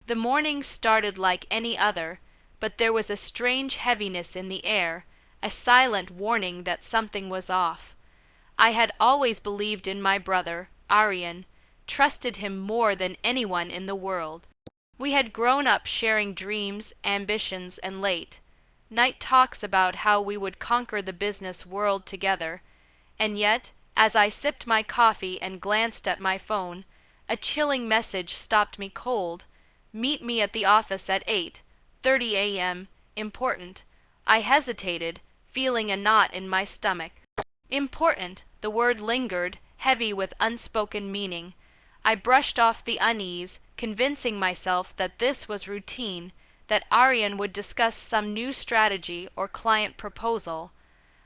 The morning started like any other, but there was a strange heaviness in the air, a silent warning that something was off. I had always believed in my brother, Aryan, trusted him more than anyone in the world. We had grown up sharing dreams, ambitions, and late-night talks about how we would conquer the business world together, and yet, as I sipped my coffee and glanced at my phone, a chilling message stopped me cold. Meet me at the office at 8:30 a.m. Important. I hesitated, feeling a knot in my stomach. Important. The word lingered, heavy with unspoken meaning. I brushed off the unease, convincing myself that this was routine, that Aryan would discuss some new strategy or client proposal.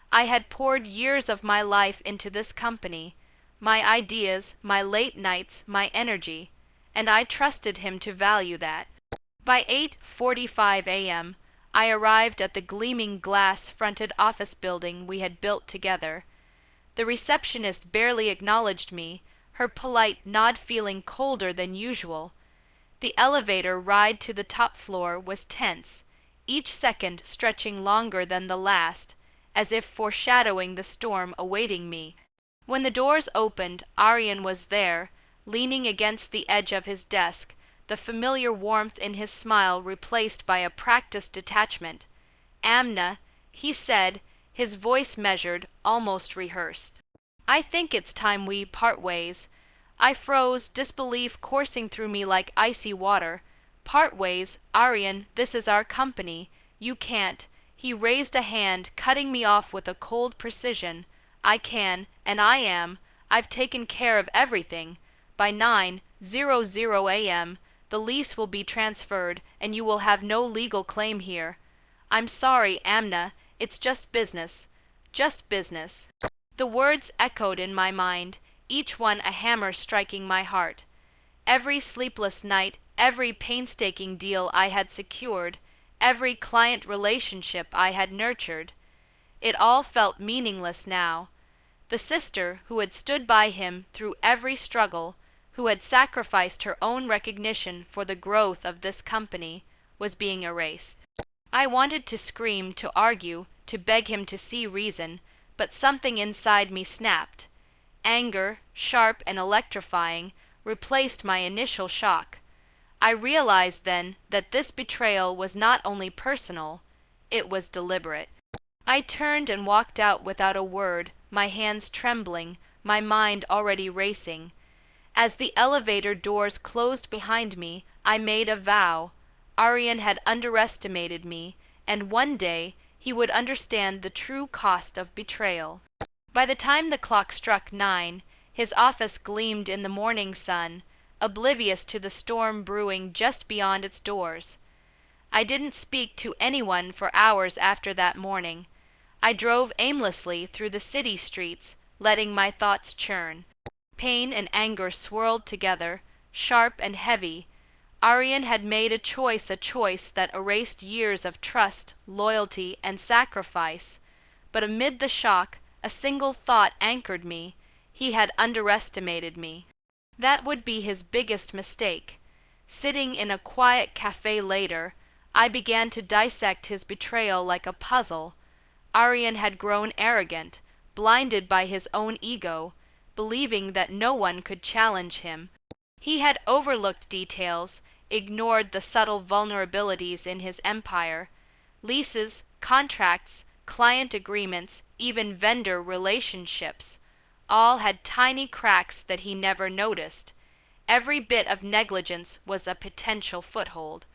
I had poured years of my life into this company, my ideas, my late nights, my energy, and I trusted him to value that. By 8:45 a.m., I arrived at the gleaming glass-fronted office building we had built together. The receptionist barely acknowledged me, her polite nod feeling colder than usual. The elevator ride to the top floor was tense, each second stretching longer than the last, as if foreshadowing the storm awaiting me. When the doors opened, Aryan was there, leaning against the edge of his desk, the familiar warmth in his smile replaced by a practiced detachment. "Amna," he said, his voice measured, almost rehearsed. "I think it's time we part ways." I froze, disbelief coursing through me like icy water. "Part ways? Aryan, this is our company. You can't." He raised a hand, cutting me off with a cold precision. "I can, and I am. I've taken care of everything. By 9:00 a.m., the lease will be transferred, and you will have no legal claim here." "I'm sorry, Amna. It's just business. Just business." The words echoed in my mind, each one a hammer striking my heart. Every sleepless night, every painstaking deal I had secured, every client relationship I had nurtured, it all felt meaningless now. The sister who had stood by him through every struggle, who had sacrificed her own recognition for the growth of this company, was being erased. I wanted to scream, to argue, to beg him to see reason, but something inside me snapped. Anger, sharp and electrifying, replaced my initial shock. I realized then that this betrayal was not only personal, it was deliberate. I turned and walked out without a word, my hands trembling, my mind already racing. As the elevator doors closed behind me, I made a vow. Aryan had underestimated me, and one day he would understand the true cost of betrayal. By the time the clock struck 9, his office gleamed in the morning sun, oblivious to the storm brewing just beyond its doors. I didn't speak to anyone for hours after that morning. I drove aimlessly through the city streets, letting my thoughts churn. Pain and anger swirled together, sharp and heavy. Aryan had made a choice that erased years of trust, loyalty, and sacrifice. But amid the shock, a single thought anchored me. He had underestimated me. That would be his biggest mistake. Sitting in a quiet cafe later, I began to dissect his betrayal like a puzzle. Aryan had grown arrogant, blinded by his own ego, believing that no one could challenge him. He had overlooked details, ignored the subtle vulnerabilities in his empire. Leases, contracts, client agreements, even vendor relationships, all had tiny cracks that he never noticed. Every bit of negligence was a potential foothold.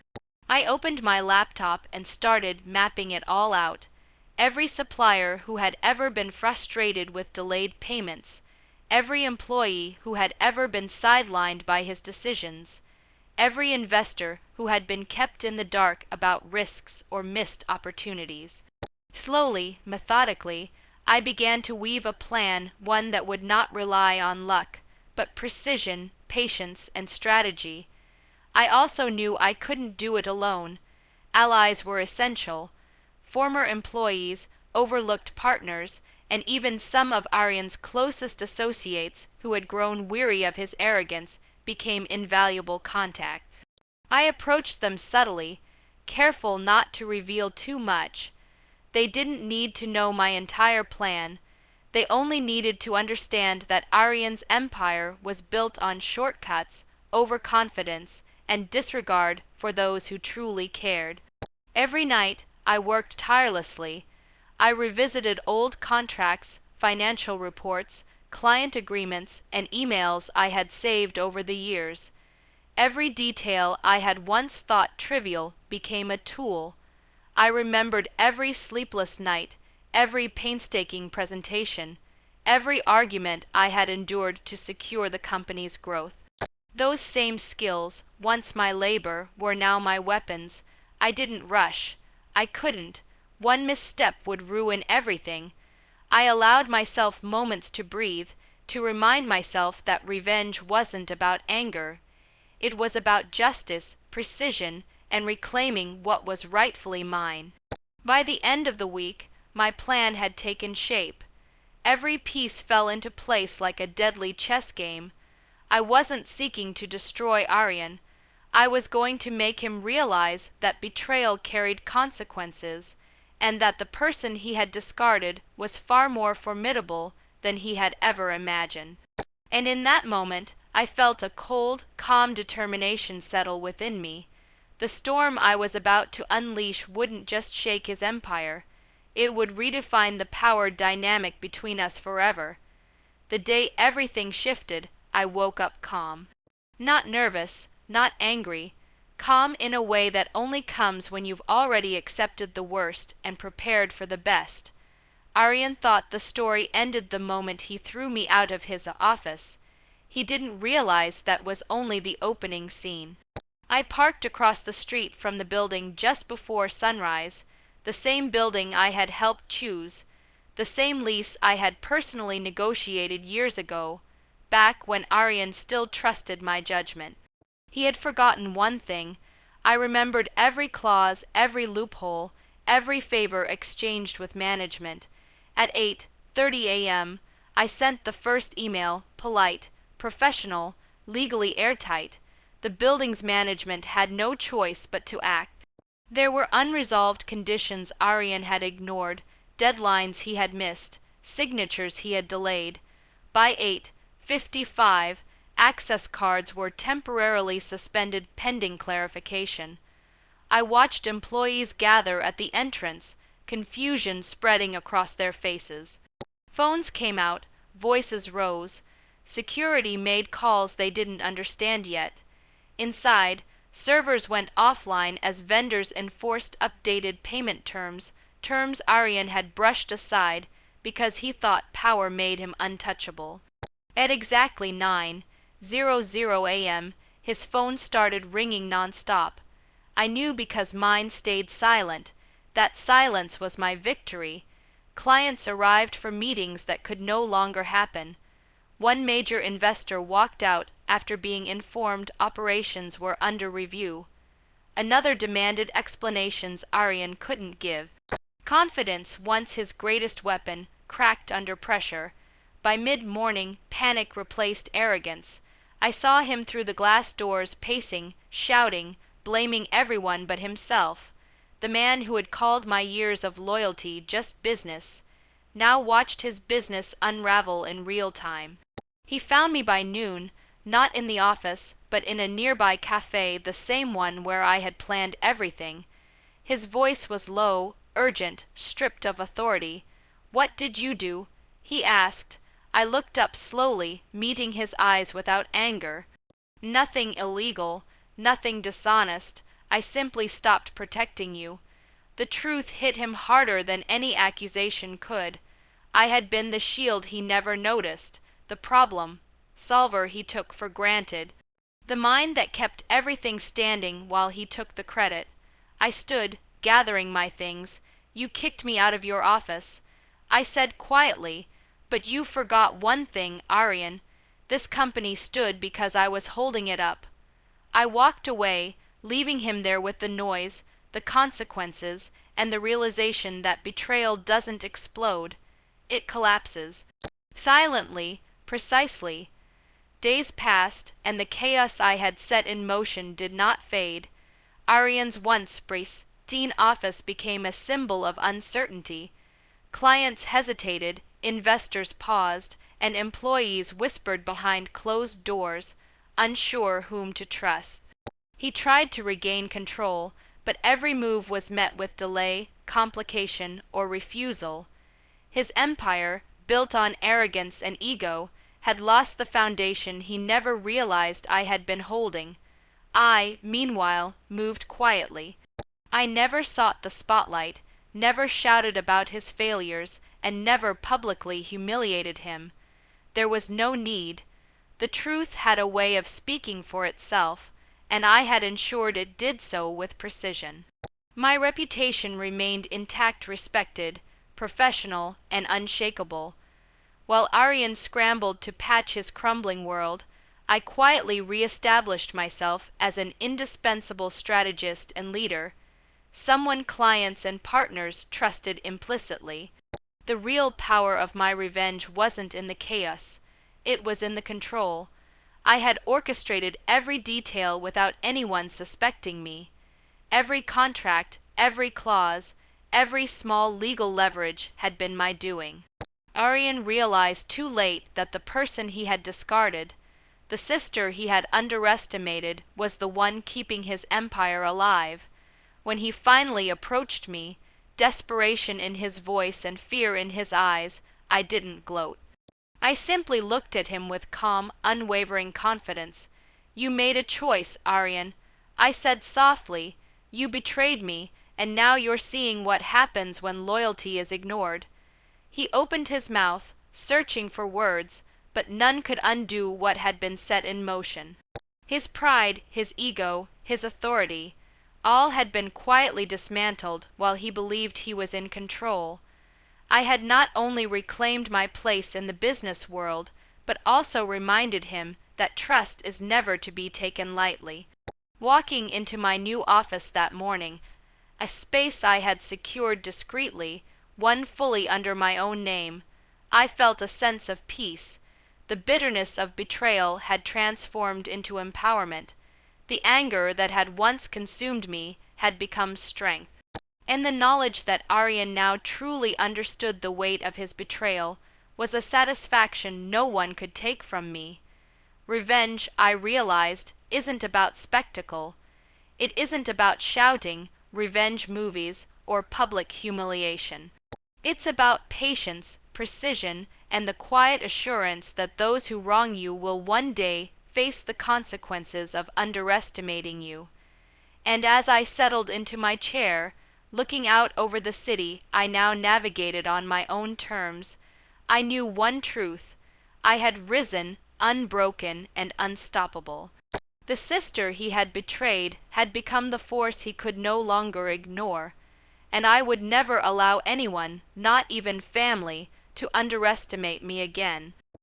I opened my laptop and started mapping it all out. Every supplier who had ever been frustrated with delayed payments, every employee who had ever been sidelined by his decisions, every investor who had been kept in the dark about risks or missed opportunities. Slowly, methodically, I began to weave a plan, one that would not rely on luck, but precision, patience, and strategy. I also knew I couldn't do it alone. Allies were essential. Former employees, overlooked partners, and even some of Aryan's closest associates who had grown weary of his arrogance became invaluable contacts. I approached them subtly, careful not to reveal too much. They didn't need to know my entire plan. They only needed to understand that Aryan's empire was built on shortcuts, overconfidence, and disregard for those who truly cared. Every night, I worked tirelessly. I revisited old contracts, financial reports, client agreements, and emails I had saved over the years. Every detail I had once thought trivial became a tool. I remembered every sleepless night, every painstaking presentation, every argument I had endured to secure the company's growth. Those same skills, once my labor, were now my weapons. I didn't rush. I couldn't. One misstep would ruin everything. I allowed myself moments to breathe, to remind myself that revenge wasn't about anger. It was about justice, precision, and reclaiming what was rightfully mine. By the end of the week, my plan had taken shape. Every piece fell into place like a deadly chess game. I wasn't seeking to destroy Aryan. I was going to make him realize that betrayal carried consequences, and that the person he had discarded was far more formidable than he had ever imagined. And in that moment, I felt a cold, calm determination settle within me. The storm I was about to unleash wouldn't just shake his empire. It would redefine the power dynamic between us forever. The day everything shifted, I woke up calm. Not nervous, not angry, calm in a way that only comes when you've already accepted the worst and prepared for the best. Aryan thought the story ended the moment he threw me out of his office. He didn't realize that was only the opening scene. I parked across the street from the building just before sunrise, the same building I had helped choose, the same lease I had personally negotiated years ago, back when Aryan still trusted my judgment. He had forgotten one thing. I remembered every clause, every loophole, every favor exchanged with management. At 8:30 a.m., I sent the first email, polite, professional, legally airtight. The building's management had no choice but to act. There were unresolved conditions Aryan had ignored, deadlines he had missed, signatures he had delayed. By 8:55, access cards were temporarily suspended pending clarification. I watched employees gather at the entrance, confusion spreading across their faces. Phones came out, voices rose. Security made calls they didn't understand yet. Inside, servers went offline as vendors enforced updated payment terms, terms Aryan had brushed aside because he thought power made him untouchable. At exactly 9:00 a.m., his phone started ringing nonstop. I knew because mine stayed silent. That silence was my victory. Clients arrived for meetings that could no longer happen. One major investor walked out after being informed operations were under review. Another demanded explanations Aryan couldn't give. Confidence, once his greatest weapon, cracked under pressure. By mid-morning, panic replaced arrogance. I saw him through the glass doors pacing, shouting, blaming everyone but himself. The man who had called my years of loyalty just business, now watched his business unravel in real time. He found me by noon, not in the office, but in a nearby cafe, the same one where I had planned everything. His voice was low, urgent, stripped of authority. "What did you do?" he asked. I looked up slowly, meeting his eyes without anger. "Nothing illegal, nothing dishonest. I simply stopped protecting you." The truth hit him harder than any accusation could. I had been the shield he never noticed, the problem solver he took for granted, the mind that kept everything standing while he took the credit. I stood, gathering my things. "You kicked me out of your office." I said quietly, "But you forgot one thing, Aryan. This company stood because I was holding it up." I walked away, leaving him there with the noise, the consequences, and the realization that betrayal doesn't explode. It collapses. Silently, precisely. Days passed, and the chaos I had set in motion did not fade. Arian's once pristine office became a symbol of uncertainty. Clients hesitated, investors paused, and employees whispered behind closed doors, unsure whom to trust. He tried to regain control, but every move was met with delay, complication, or refusal. His empire, built on arrogance and ego, had lost the foundation he never realized I had been holding. I, meanwhile, moved quietly. I never sought the spotlight, never shouted about his failures, and never publicly humiliated him. There was no need. The truth had a way of speaking for itself, and I had ensured it did so with precision. My reputation remained intact, respected, professional, and unshakable. While Aryan scrambled to patch his crumbling world, I quietly re-established myself as an indispensable strategist and leader, someone clients and partners trusted implicitly. The real power of my revenge wasn't in the chaos, it was in the control. I had orchestrated every detail without anyone suspecting me. Every contract, every clause, every small legal leverage had been my doing. Aryan realized too late that the person he had discarded, the sister he had underestimated, was the one keeping his empire alive. When he finally approached me, desperation in his voice and fear in his eyes, I didn't gloat. I simply looked at him with calm, unwavering confidence. "You made a choice, Aryan," I said softly. "You betrayed me, and now you're seeing what happens when loyalty is ignored." He opened his mouth, searching for words, but none could undo what had been set in motion. His pride, his ego, his authority, all had been quietly dismantled while he believed he was in control. I had not only reclaimed my place in the business world, but also reminded him that trust is never to be taken lightly. Walking into my new office that morning, a space I had secured discreetly, one fully under my own name, I felt a sense of peace. The bitterness of betrayal had transformed into empowerment. The anger that had once consumed me had become strength. And the knowledge that Aryan now truly understood the weight of his betrayal was a satisfaction no one could take from me. Revenge, I realized, isn't about spectacle. It isn't about shouting, revenge movies, or public humiliation. It's about patience, precision, and the quiet assurance that those who wrong you will one day face the consequences of underestimating you. And as I settled into my chair, looking out over the city I now navigated on my own terms, I knew one truth: I had risen, unbroken and unstoppable. The sister he had betrayed had become the force he could no longer ignore, and I would never allow anyone, not even family, to underestimate me again.